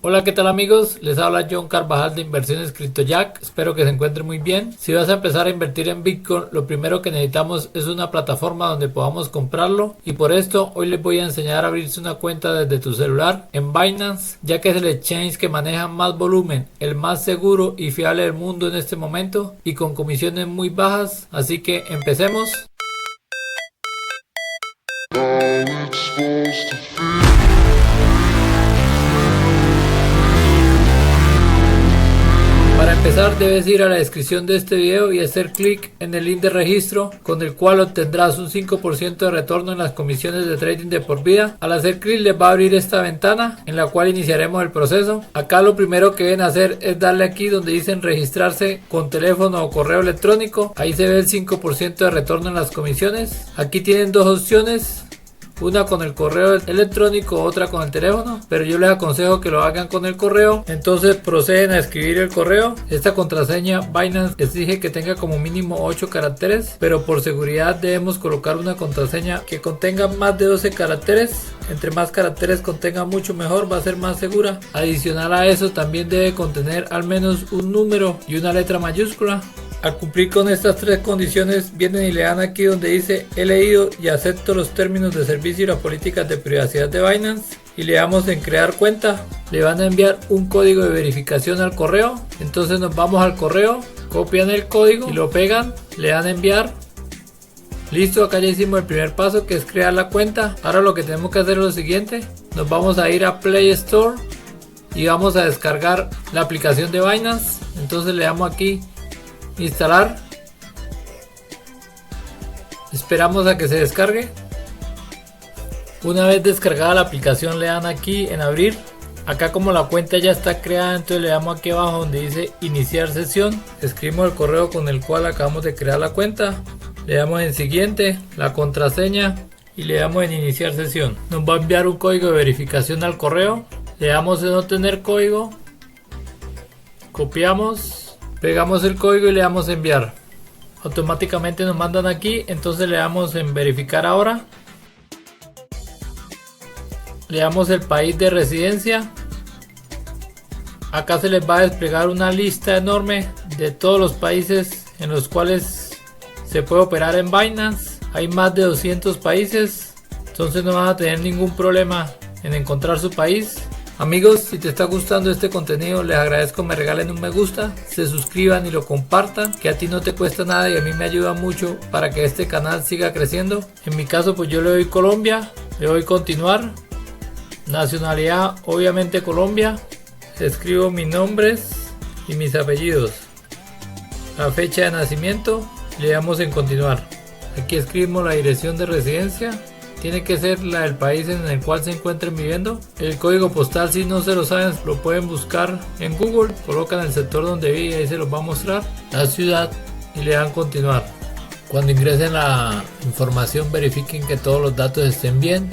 Hola, ¿qué tal amigos? Les habla John Carvajal de Inversiones CryptoJack. Espero que se encuentren muy bien. Si vas a empezar a invertir en Bitcoin, lo primero que necesitamos es una plataforma donde podamos comprarlo. Y por esto, hoy les voy a enseñar a abrirse una cuenta desde tu celular en Binance, ya que es el exchange que maneja más volumen, el más seguro y fiable del mundo en este momento y con comisiones muy bajas. Así que empecemos. Para empezar debes ir a la descripción de este video y hacer clic en el link de registro, con el cual obtendrás un 5% de retorno en las comisiones de trading de por vida. Al hacer clic les va a abrir esta ventana en la cual iniciaremos el proceso. Acá lo primero que deben hacer es darle aquí donde dicen registrarse con teléfono o correo electrónico. Ahí se ve el 5% de retorno en las comisiones. Aquí tienen dos opciones. Una con el correo electrónico, otra con el teléfono, pero yo les aconsejo que lo hagan con el correo. Entonces proceden a escribir el correo. Esta contraseña Binance exige que tenga como mínimo 8 caracteres, pero por seguridad debemos colocar una contraseña que contenga más de 12 caracteres. Entre más caracteres contenga mucho mejor, va a ser más segura. Adicional a eso también debe contener al menos un número y una letra mayúscula. Al cumplir con estas tres condiciones, vienen y le dan aquí donde dice he leído y acepto los términos de servicio y las políticas de privacidad de Binance, y le damos en crear cuenta. Le van a enviar un código de verificación al correo. Entonces nos vamos al correo, copian el código y lo pegan, le dan a enviar. Listo, acá ya hicimos el primer paso, que es crear la cuenta. Ahora lo que tenemos que hacer es lo siguiente: nos vamos a ir a Play Store y vamos a descargar la aplicación de Binance. Entonces le damos aquí instalar, esperamos a que se descargue. Una vez descargada la aplicación le dan aquí en abrir. Acá como la cuenta ya está creada, entonces le damos aquí abajo donde dice iniciar sesión, escribimos el correo con el cual acabamos de crear la cuenta, le damos en siguiente, la contraseña y le damos en iniciar sesión. Nos va a enviar un código de verificación al correo, le damos en obtener código, copiamos, pegamos el código y le damos enviar. Automáticamente nos mandan aquí, entonces le damos en verificar ahora. Le damos el país de residencia. Acá se les va a desplegar una lista enorme de todos los países en los cuales se puede operar en Binance. Hay más de 200 países, entonces no van a tener ningún problema en encontrar su país. Amigos, si te está gustando este contenido, les agradezco me regalen un me gusta, se suscriban y lo compartan, que a ti no te cuesta nada y a mí me ayuda mucho para que este canal siga creciendo. En mi caso pues yo le doy Colombia, le doy continuar, nacionalidad obviamente Colombia, escribo mis nombres y mis apellidos, la fecha de nacimiento, le damos en continuar. Aquí escribimos la dirección de residencia. Tiene que ser la del país en el cual se encuentren viviendo. El código postal, si no se lo saben, lo pueden buscar en Google. Colocan el sector donde vive y ahí se los va a mostrar. La ciudad y le dan continuar. Cuando ingresen la información, verifiquen que todos los datos estén bien,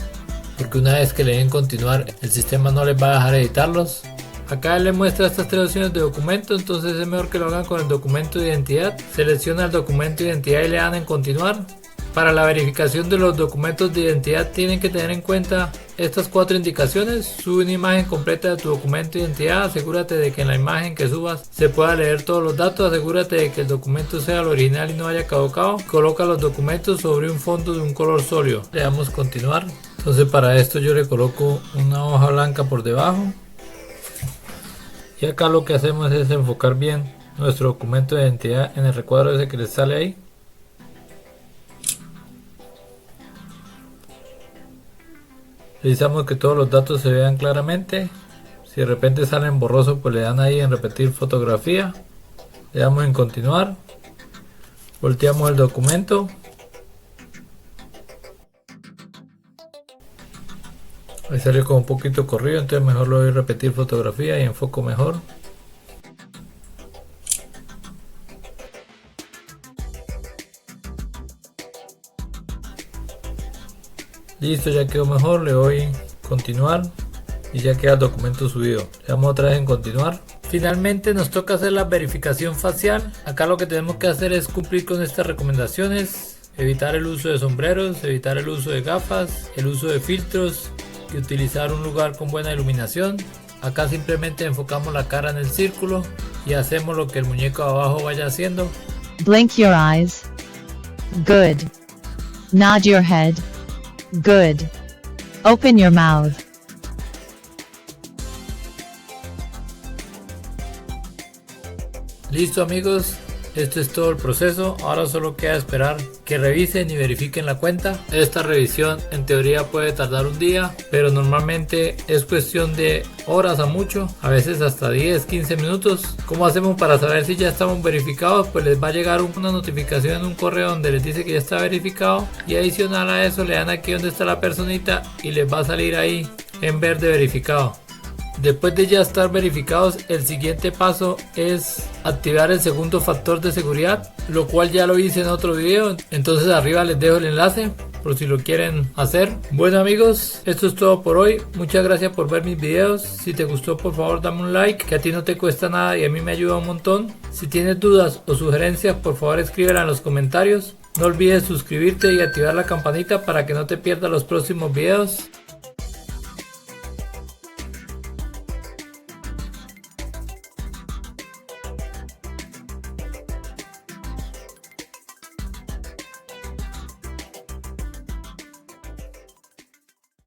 porque una vez que le den continuar, el sistema no les va a dejar editarlos. Acá le muestra estas tres opciones de documento, entonces es mejor que lo hagan con el documento de identidad. Selecciona el documento de identidad y le dan en continuar. Para la verificación de los documentos de identidad tienen que tener en cuenta estas cuatro indicaciones. Sube una imagen completa de tu documento de identidad, asegúrate de que en la imagen que subas se pueda leer todos los datos, asegúrate de que el documento sea el original y no haya caducado. Coloca los documentos sobre un fondo de un color sólido. Le damos continuar. Entonces para esto yo le coloco una hoja blanca por debajo. Y acá lo que hacemos es enfocar bien nuestro documento de identidad en el recuadro ese que les sale ahí. Revisamos que todos los datos se vean claramente. Si de repente salen borrosos, pues le dan ahí en repetir fotografía. Le damos en continuar. Volteamos el documento. Ahí sale como un poquito corrido, entonces mejor lo doy a repetir fotografía y enfoco mejor. Listo, ya quedó mejor, le doy continuar y ya queda el documento subido. Le damos otra vez en continuar. Finalmente nos toca hacer la verificación facial. Acá lo que tenemos que hacer es cumplir con estas recomendaciones: evitar el uso de sombreros, evitar el uso de gafas, el uso de filtros y utilizar un lugar con buena iluminación. Acá simplemente enfocamos la cara en el círculo y hacemos lo que el muñeco de abajo vaya haciendo. Blink your eyes. Good. Nod your head. Good. Open your mouth. Listo amigos, esto es todo el proceso. Ahora solo queda esperar que revisen y verifiquen la cuenta. Esta revisión en teoría puede tardar un día, pero normalmente es cuestión de horas a mucho, a veces hasta 10-15 minutos. ¿Cómo hacemos para saber si ya estamos verificados? Pues les va a llegar una notificación en un correo donde les dice que ya está verificado, y adicional a eso le dan aquí donde está la personita y les va a salir ahí en verde verificado. Después de ya estar verificados, el siguiente paso es activar el segundo factor de seguridad, lo cual ya lo hice en otro video, entonces arriba les dejo el enlace por si lo quieren hacer. Bueno amigos, esto es todo por hoy. Muchas gracias por ver mis videos. Si te gustó, por favor dame un like, que a ti no te cuesta nada y a mí me ayuda un montón. Si tienes dudas o sugerencias, por favor escríbela en los comentarios. No olvides suscribirte y activar la campanita para que no te pierdas los próximos videos.